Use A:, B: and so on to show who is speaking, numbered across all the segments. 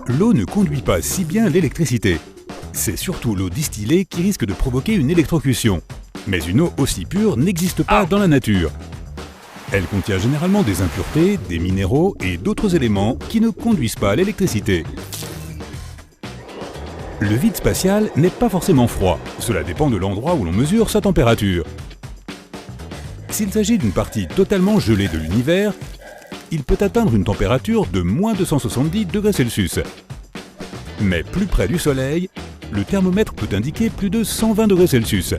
A: L'eau ne conduit pas si bien l'électricité. C'est surtout l'eau distillée qui risque de provoquer une électrocution. Mais une eau aussi pure n'existe pas dans la nature. Elle contient généralement des impuretés, des minéraux et d'autres éléments qui ne conduisent pas à l'électricité. Le vide spatial n'est pas forcément froid. Cela dépend de l'endroit où l'on mesure sa température. S'il s'agit d'une partie totalement gelée de l'univers, il peut atteindre une température de moins 270 degrés Celsius. Mais plus près du Soleil, le thermomètre peut indiquer plus de 120 degrés Celsius.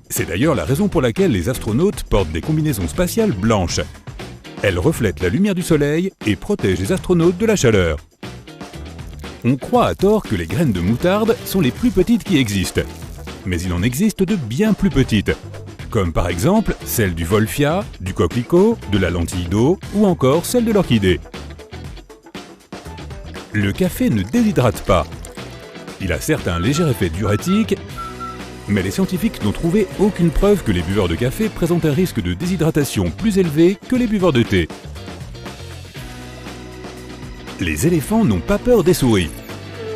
A: C'est d'ailleurs la raison pour laquelle les astronautes portent des combinaisons spatiales blanches. Elles reflètent la lumière du Soleil et protègent les astronautes de la chaleur. On croit à tort que les graines de moutarde sont les plus petites qui existent. Mais il en existe de bien plus petites, comme par exemple celle du wolfia, du coquelicot, de la lentille d'eau ou encore celle de l'orchidée. Le café ne déshydrate pas. Il a certes un léger effet diurétique, mais les scientifiques n'ont trouvé aucune preuve que les buveurs de café présentent un risque de déshydratation plus élevé que les buveurs de thé. Les éléphants n'ont pas peur des souris.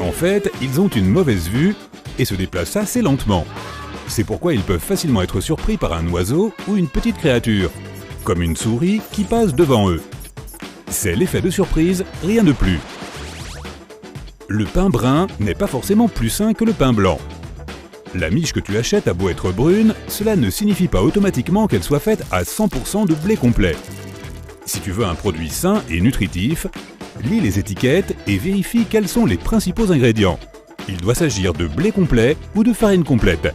A: En fait, ils ont une mauvaise vue et se déplacent assez lentement. C'est pourquoi ils peuvent facilement être surpris par un oiseau ou une petite créature, comme une souris qui passe devant eux. C'est l'effet de surprise, rien de plus. Le pain brun n'est pas forcément plus sain que le pain blanc. La miche que tu achètes a beau être brune, cela ne signifie pas automatiquement qu'elle soit faite à 100% de blé complet. Si tu veux un produit sain et nutritif, lis les étiquettes et vérifie quels sont les principaux ingrédients. Il doit s'agir de blé complet ou de farine complète.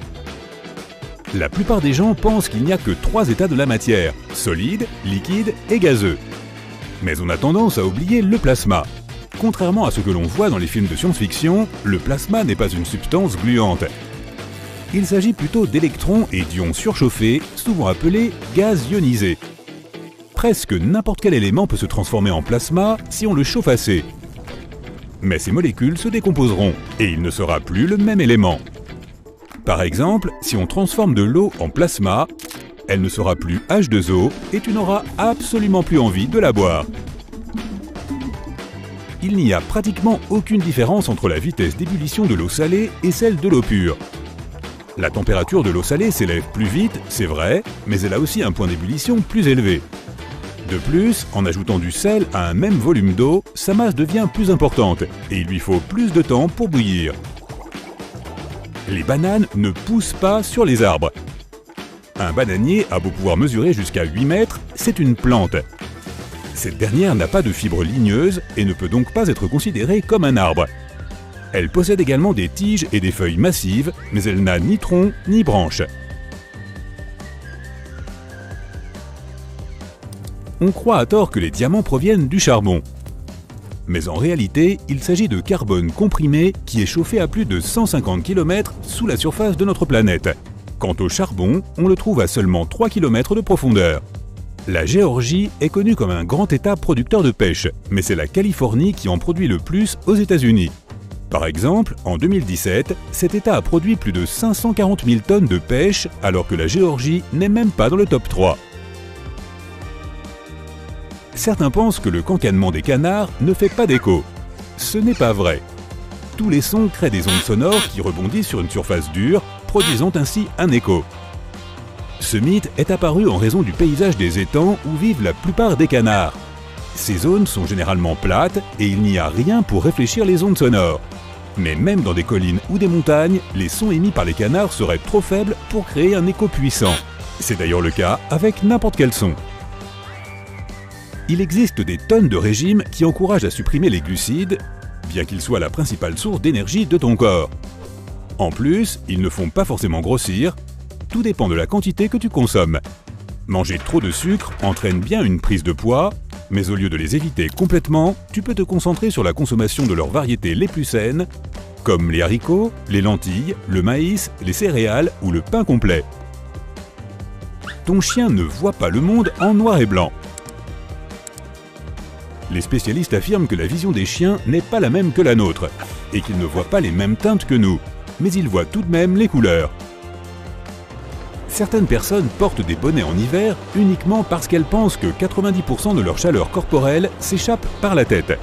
A: La plupart des gens pensent qu'il n'y a que 3 états de la matière, solide, liquide et gazeux. Mais on a tendance à oublier le plasma. Contrairement à ce que l'on voit dans les films de science-fiction, le plasma n'est pas une substance gluante. Il s'agit plutôt d'électrons et d'ions surchauffés, souvent appelés gaz ionisés. Presque n'importe quel élément peut se transformer en plasma si on le chauffe assez. Mais ces molécules se décomposeront et il ne sera plus le même élément. Par exemple, si on transforme de l'eau en plasma, elle ne sera plus H2O et tu n'auras absolument plus envie de la boire. Il n'y a pratiquement aucune différence entre la vitesse d'ébullition de l'eau salée et celle de l'eau pure. La température de l'eau salée s'élève plus vite, c'est vrai, mais elle a aussi un point d'ébullition plus élevé. De plus, en ajoutant du sel à un même volume d'eau, sa masse devient plus importante et il lui faut plus de temps pour bouillir. Les bananes ne poussent pas sur les arbres. Un bananier a beau pouvoir mesurer jusqu'à 8 mètres, c'est une plante. Cette dernière n'a pas de fibres ligneuses et ne peut donc pas être considérée comme un arbre. Elle possède également des tiges et des feuilles massives, mais elle n'a ni tronc ni branche. On croit à tort que les diamants proviennent du charbon. Mais en réalité, il s'agit de carbone comprimé qui est chauffé à plus de 150 km sous la surface de notre planète. Quant au charbon, on le trouve à seulement 3 km de profondeur. La Géorgie est connue comme un grand État producteur de pêche, mais c'est la Californie qui en produit le plus aux États-Unis. Par exemple, en 2017, cet État a produit plus de 540 000 tonnes de pêche, alors que la Géorgie n'est même pas dans le top 3. Certains pensent que le cancanement des canards ne fait pas d'écho. Ce n'est pas vrai. Tous les sons créent des ondes sonores qui rebondissent sur une surface dure, produisant ainsi un écho. Ce mythe est apparu en raison du paysage des étangs où vivent la plupart des canards. Ces zones sont généralement plates et il n'y a rien pour réfléchir les ondes sonores. Mais même dans des collines ou des montagnes, les sons émis par les canards seraient trop faibles pour créer un écho puissant. C'est d'ailleurs le cas avec n'importe quel son. Il existe des tonnes de régimes qui encouragent à supprimer les glucides, bien qu'ils soient la principale source d'énergie de ton corps. En plus, ils ne font pas forcément grossir, tout dépend de la quantité que tu consommes. Manger trop de sucre entraîne bien une prise de poids, mais au lieu de les éviter complètement, tu peux te concentrer sur la consommation de leurs variétés les plus saines, comme les haricots, les lentilles, le maïs, les céréales ou le pain complet. Ton chien ne voit pas le monde en noir et blanc. Les spécialistes affirment que la vision des chiens n'est pas la même que la nôtre, et qu'ils ne voient pas les mêmes teintes que nous, mais ils voient tout de même les couleurs. Certaines personnes portent des bonnets en hiver uniquement parce qu'elles pensent que 90% de leur chaleur corporelle s'échappe par la tête.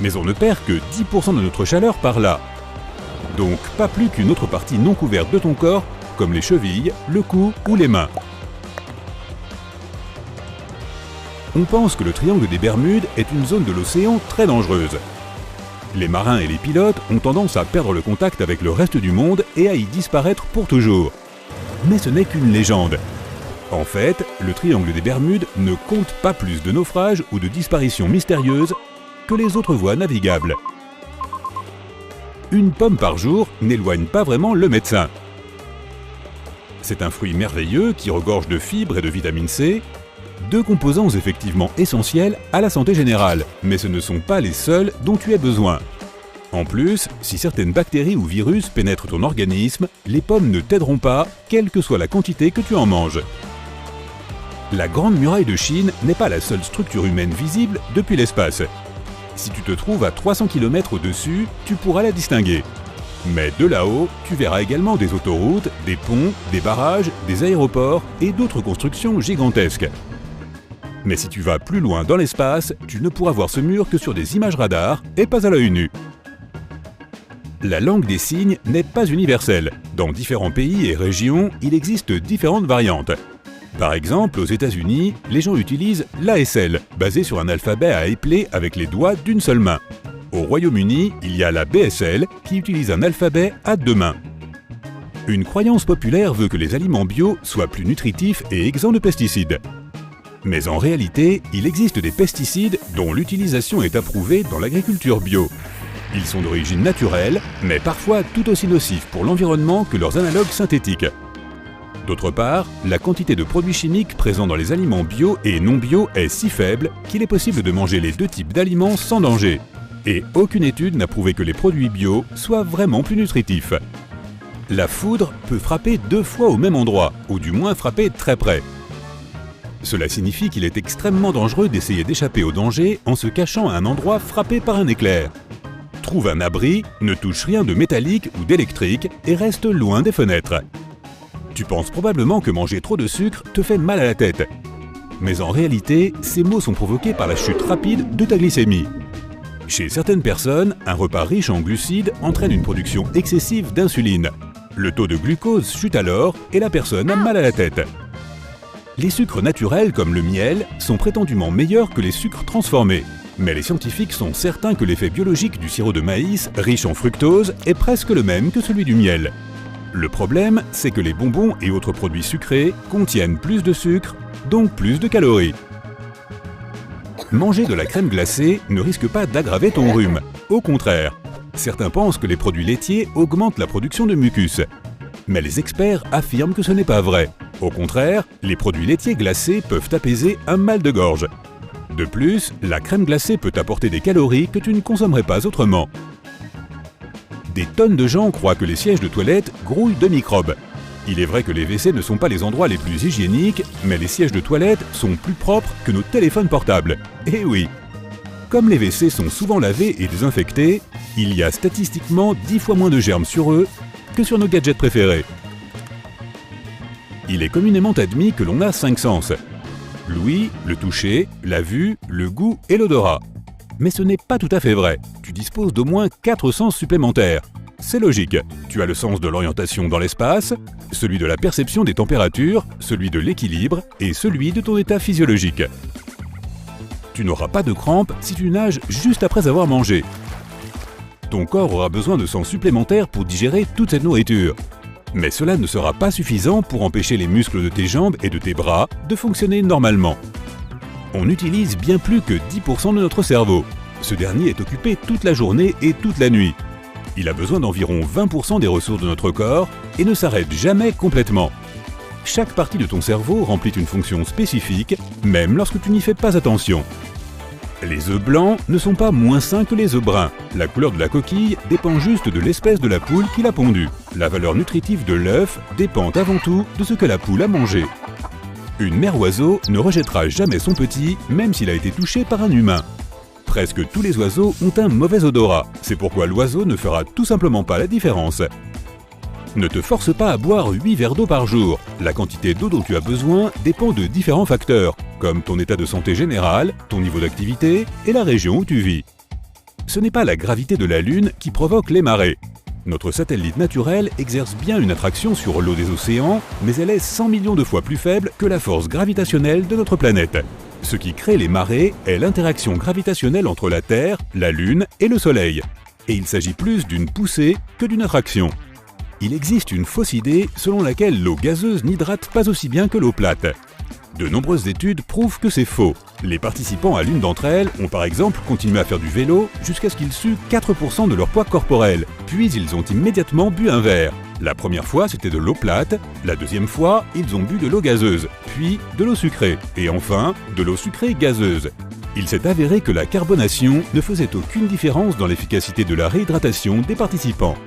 A: Mais on ne perd que 10% de notre chaleur par là. Donc pas plus qu'une autre partie non couverte de ton corps, comme les chevilles, le cou ou les mains. On pense que le triangle des Bermudes est une zone de l'océan très dangereuse. Les marins et les pilotes ont tendance à perdre le contact avec le reste du monde et à y disparaître pour toujours. Mais ce n'est qu'une légende. En fait, le triangle des Bermudes ne compte pas plus de naufrages ou de disparitions mystérieuses que les autres voies navigables. Une pomme par jour n'éloigne pas vraiment le médecin. C'est un fruit merveilleux qui regorge de fibres et de vitamine C, deux composants effectivement essentiels à la santé générale, mais ce ne sont pas les seuls dont tu as besoin. En plus, si certaines bactéries ou virus pénètrent ton organisme, les pommes ne t'aideront pas, quelle que soit la quantité que tu en manges. La Grande Muraille de Chine n'est pas la seule structure humaine visible depuis l'espace. Si tu te trouves à 300 km au-dessus, tu pourras la distinguer. Mais de là-haut, tu verras également des autoroutes, des ponts, des barrages, des aéroports et d'autres constructions gigantesques. Mais si tu vas plus loin dans l'espace, tu ne pourras voir ce mur que sur des images radar et pas à l'œil nu. La langue des signes n'est pas universelle. Dans différents pays et régions, il existe différentes variantes. Par exemple, aux États-Unis, les gens utilisent l'ASL, basé sur un alphabet à épeler avec les doigts d'une seule main. Au Royaume-Uni, il y a la BSL, qui utilise un alphabet à deux mains. Une croyance populaire veut que les aliments bio soient plus nutritifs et exempts de pesticides. Mais en réalité, il existe des pesticides dont l'utilisation est approuvée dans l'agriculture bio. Ils sont d'origine naturelle, mais parfois tout aussi nocifs pour l'environnement que leurs analogues synthétiques. D'autre part, la quantité de produits chimiques présents dans les aliments bio et non bio est si faible qu'il est possible de manger les deux types d'aliments sans danger. Et aucune étude n'a prouvé que les produits bio soient vraiment plus nutritifs. La foudre peut frapper 2 fois au même endroit, ou du moins frapper très près. Cela signifie qu'il est extrêmement dangereux d'essayer d'échapper au danger en se cachant à un endroit frappé par un éclair. Trouve un abri, ne touche rien de métallique ou d'électrique et reste loin des fenêtres. Tu penses probablement que manger trop de sucre te fait mal à la tête. Mais en réalité, ces maux sont provoqués par la chute rapide de ta glycémie. Chez certaines personnes, un repas riche en glucides entraîne une production excessive d'insuline. Le taux de glucose chute alors et la personne a mal à la tête. Les sucres naturels comme le miel sont prétendument meilleurs que les sucres transformés. Mais les scientifiques sont certains que l'effet biologique du sirop de maïs, riche en fructose, est presque le même que celui du miel. Le problème, c'est que les bonbons et autres produits sucrés contiennent plus de sucre, donc plus de calories. Manger de la crème glacée ne risque pas d'aggraver ton rhume. Au contraire, certains pensent que les produits laitiers augmentent la production de mucus. Mais les experts affirment que ce n'est pas vrai. Au contraire, les produits laitiers glacés peuvent apaiser un mal de gorge. De plus, la crème glacée peut apporter des calories que tu ne consommerais pas autrement. Des tonnes de gens croient que les sièges de toilette grouillent de microbes. Il est vrai que les WC ne sont pas les endroits les plus hygiéniques, mais les sièges de toilette sont plus propres que nos téléphones portables. Eh oui! Comme les WC sont souvent lavés et désinfectés, il y a statistiquement 10 fois moins de germes sur eux que sur nos gadgets préférés. Il est communément admis que l'on a 5 sens. L'ouïe, le toucher, la vue, le goût et l'odorat. Mais ce n'est pas tout à fait vrai. Tu disposes d'au moins 4 sens supplémentaires. C'est logique. Tu as le sens de l'orientation dans l'espace, celui de la perception des températures, celui de l'équilibre et celui de ton état physiologique. Tu n'auras pas de crampes si tu nages juste après avoir mangé. Ton corps aura besoin de sens supplémentaires pour digérer toute cette nourriture. Mais cela ne sera pas suffisant pour empêcher les muscles de tes jambes et de tes bras de fonctionner normalement. On utilise bien plus que 10% de notre cerveau. Ce dernier est occupé toute la journée et toute la nuit. Il a besoin d'environ 20% des ressources de notre corps et ne s'arrête jamais complètement. Chaque partie de ton cerveau remplit une fonction spécifique, même lorsque tu n'y fais pas attention. Les œufs blancs ne sont pas moins sains que les œufs bruns. La couleur de la coquille dépend juste de l'espèce de la poule qui l'a pondu. La valeur nutritive de l'œuf dépend avant tout de ce que la poule a mangé. Une mère oiseau ne rejettera jamais son petit, même s'il a été touché par un humain. Presque tous les oiseaux ont un mauvais odorat, c'est pourquoi l'oiseau ne fera tout simplement pas la différence. Ne te force pas à boire 8 verres d'eau par jour. La quantité d'eau dont tu as besoin dépend de différents facteurs, comme ton état de santé général, ton niveau d'activité et la région où tu vis. ce n'est pas la gravité de la Lune qui provoque les marées. Notre satellite naturel exerce bien une attraction sur l'eau des océans, mais elle est 100 millions de fois plus faible que la force gravitationnelle de notre planète. Ce qui crée les marées est l'interaction gravitationnelle entre la Terre, la Lune et le Soleil. Et il s'agit plus d'une poussée que d'une attraction. Il existe une fausse idée selon laquelle l'eau gazeuse n'hydrate pas aussi bien que l'eau plate. De nombreuses études prouvent que c'est faux. Les participants à l'une d'entre elles ont par exemple continué à faire du vélo jusqu'à ce qu'ils suent 4% de leur poids corporel, puis ils ont immédiatement bu un verre. La première fois, c'était de l'eau plate, la deuxième fois, ils ont bu de l'eau gazeuse, puis de l'eau sucrée, et enfin, de l'eau sucrée gazeuse. Il s'est avéré que la carbonation ne faisait aucune différence dans l'efficacité de la réhydratation des participants.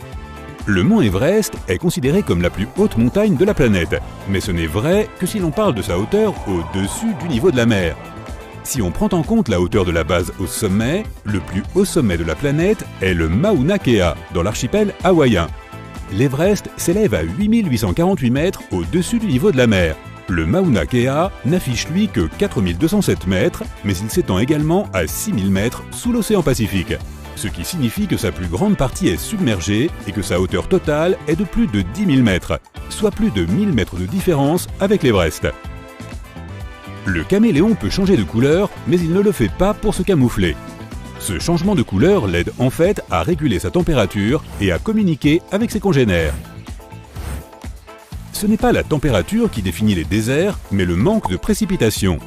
A: Le mont Everest est considéré comme la plus haute montagne de la planète, mais ce n'est vrai que si l'on parle de sa hauteur au-dessus du niveau de la mer. Si on prend en compte la hauteur de la base au sommet, le plus haut sommet de la planète est le Mauna Kea, dans l'archipel hawaïen. L'Everest s'élève à 8848 mètres au-dessus du niveau de la mer. Le Mauna Kea n'affiche lui que 4207 mètres, mais il s'étend également à 6000 mètres sous l'océan Pacifique. Ce qui signifie que sa plus grande partie est submergée et que sa hauteur totale est de plus de 10 000 mètres, soit plus de 1000 mètres de différence avec l'Everest. Le caméléon peut changer de couleur, mais il ne le fait pas pour se camoufler. Ce changement de couleur l'aide en fait à réguler sa température et à communiquer avec ses congénères. Ce n'est pas la température qui définit les déserts, mais le manque de précipitations.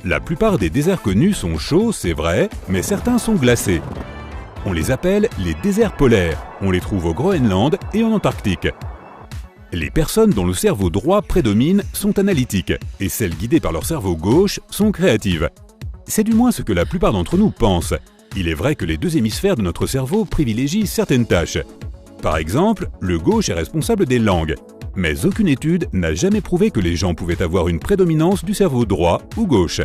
A: La plupart des déserts connus sont chauds, c'est vrai, mais certains sont glacés. On les appelle les déserts polaires. On les trouve au Groenland et en Antarctique. Les personnes dont le cerveau droit prédomine sont analytiques, et celles guidées par leur cerveau gauche sont créatives. C'est du moins ce que la plupart d'entre nous pensent. Il est vrai que les deux hémisphères de notre cerveau privilégient certaines tâches. Par exemple, le gauche est responsable des langues. Mais aucune étude n'a jamais prouvé que les gens pouvaient avoir une prédominance du cerveau droit ou gauche.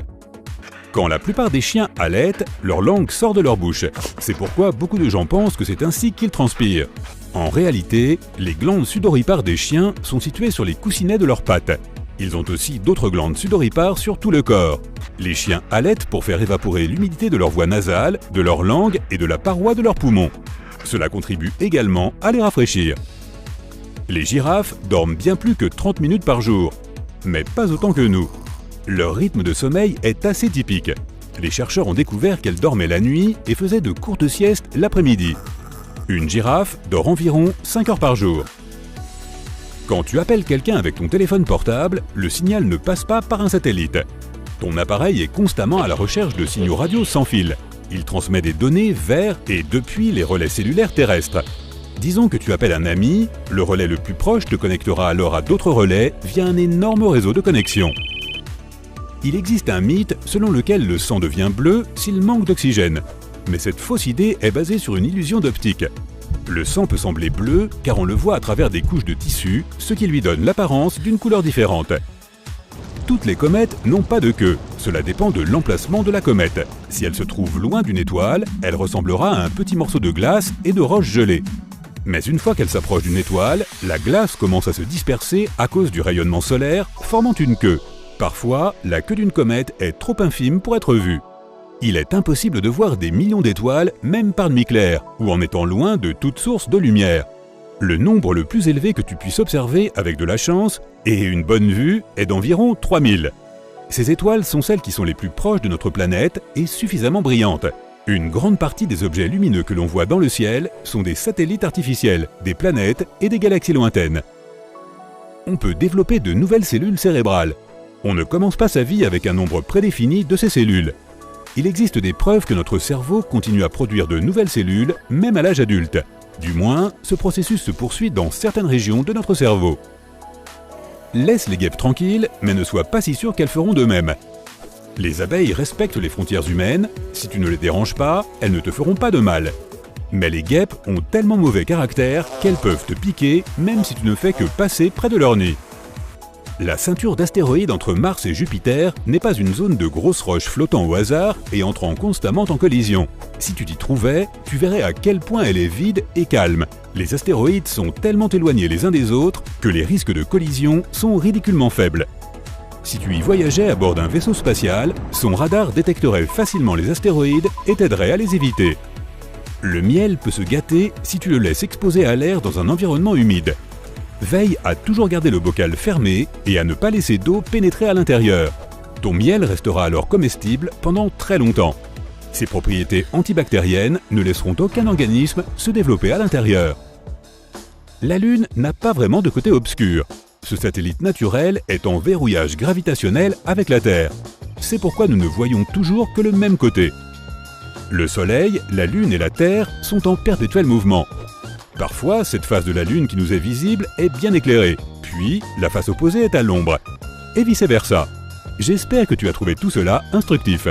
A: Quand la plupart des chiens allaitent, leur langue sort de leur bouche. C'est pourquoi beaucoup de gens pensent que c'est ainsi qu'ils transpirent. En réalité, les glandes sudoripares des chiens sont situées sur les coussinets de leurs pattes. Ils ont aussi d'autres glandes sudoripares sur tout le corps. Les chiens allaitent pour faire évaporer l'humidité de leur voie nasale, de leur langue et de la paroi de leurs poumons. Cela contribue également à les rafraîchir. Les girafes dorment bien plus que 30 minutes par jour, mais pas autant que nous. Leur rythme de sommeil est assez typique. Les chercheurs ont découvert qu'elles dormaient la nuit et faisaient de courtes siestes l'après-midi. Une girafe dort environ 5 heures par jour. Quand tu appelles quelqu'un avec ton téléphone portable, le signal ne passe pas par un satellite. Ton appareil est constamment à la recherche de signaux radio sans fil. Il transmet des données vers et depuis les relais cellulaires terrestres. Disons que tu appelles un ami, le relais le plus proche te connectera alors à d'autres relais via un énorme réseau de connexions. Il existe un mythe selon lequel le sang devient bleu s'il manque d'oxygène. Mais cette fausse idée est basée sur une illusion d'optique. Le sang peut sembler bleu car on le voit à travers des couches de tissu, ce qui lui donne l'apparence d'une couleur différente. Toutes les comètes n'ont pas de queue, cela dépend de l'emplacement de la comète. Si elle se trouve loin d'une étoile, elle ressemblera à un petit morceau de glace et de roche gelée. Mais une fois qu'elle s'approche d'une étoile, la glace commence à se disperser à cause du rayonnement solaire, formant une queue. Parfois, la queue d'une comète est trop infime pour être vue. Il est impossible de voir des millions d'étoiles, même par nuit claire, ou en étant loin de toute source de lumière. Le nombre le plus élevé que tu puisses observer avec de la chance et une bonne vue est d'environ 3000. Ces étoiles sont celles qui sont les plus proches de notre planète et suffisamment brillantes. Une grande partie des objets lumineux que l'on voit dans le ciel sont des satellites artificiels, des planètes et des galaxies lointaines. On peut développer de nouvelles cellules cérébrales. On ne commence pas sa vie avec un nombre prédéfini de ces cellules. Il existe des preuves que notre cerveau continue à produire de nouvelles cellules, même à l'âge adulte. Du moins, ce processus se poursuit dans certaines régions de notre cerveau. Laisse les guêpes tranquilles, mais ne sois pas si sûr qu'elles feront de même. Les abeilles respectent les frontières humaines, si tu ne les déranges pas, elles ne te feront pas de mal. Mais les guêpes ont tellement mauvais caractère qu'elles peuvent te piquer même si tu ne fais que passer près de leur nid. La ceinture d'astéroïdes entre Mars et Jupiter n'est pas une zone de grosses roches flottant au hasard et entrant constamment en collision. Si tu t'y trouvais, tu verrais à quel point elle est vide et calme. Les astéroïdes sont tellement éloignés les uns des autres que les risques de collision sont ridiculement faibles. Si tu y voyageais à bord d'un vaisseau spatial, son radar détecterait facilement les astéroïdes et t'aiderait à les éviter. Le miel peut se gâter si tu le laisses exposer à l'air dans un environnement humide. Veille à toujours garder le bocal fermé et à ne pas laisser d'eau pénétrer à l'intérieur. Ton miel restera alors comestible pendant très longtemps. Ses propriétés antibactériennes ne laisseront aucun organisme se développer à l'intérieur. La Lune n'a pas vraiment de côté obscur. Ce satellite naturel est en verrouillage gravitationnel avec la Terre. C'est pourquoi nous ne voyons toujours que le même côté. Le Soleil, la Lune et la Terre sont en perpétuel mouvement. Parfois, cette face de la Lune qui nous est visible est bien éclairée, puis la face opposée est à l'ombre, et vice-versa. J'espère que tu as trouvé tout cela instructif.